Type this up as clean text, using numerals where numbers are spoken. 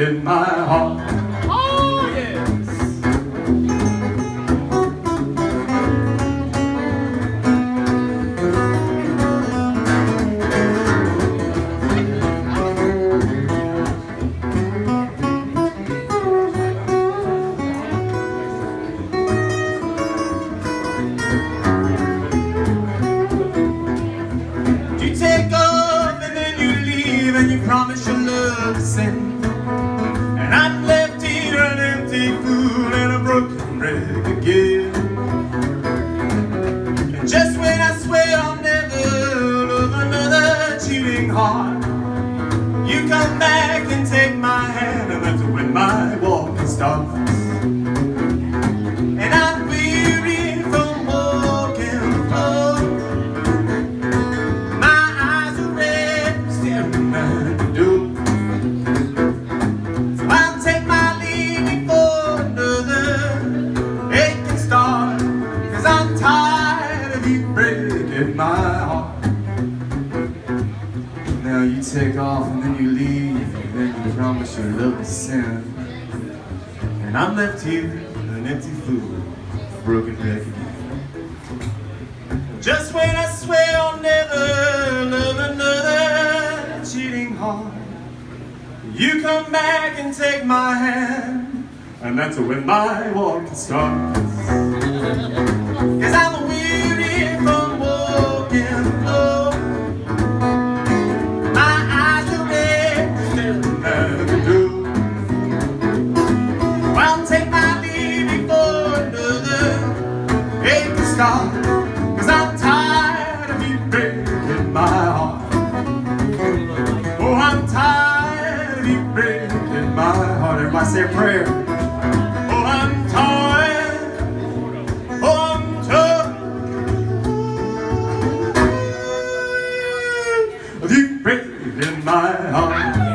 breaking my heart. Oh, yes. You take off and then you leave and you promise your love to send. And I'm left here an empty fool and a broken wreck again. And just when I swear I'll never love another cheating heart, you come back and take my hand, and that's when my walking starts. And I'm weary from walking the floor. My eyes are red, staring at the door. So I'll take my leave before another aching start, 'cause I'm tired of you breaking my heart. Now you take off and then you leave, and then you promise your love to send. And I'm left here, an empty fool, a broken wreck again. Just when I swear I'll never love another cheating heart, you come back and take my hand, and that's when my walking starts. 'Cause I'm weary from walking the floor. My eyes are red, staring at the door. I'll take my leave before another aching start, 'cause I'm tired of you breaking my heart. Oh, I'm tired of you breaking my heart. Everybody say a prayer. Oh, I'm tired. Oh, I'm tired of you breaking my heart.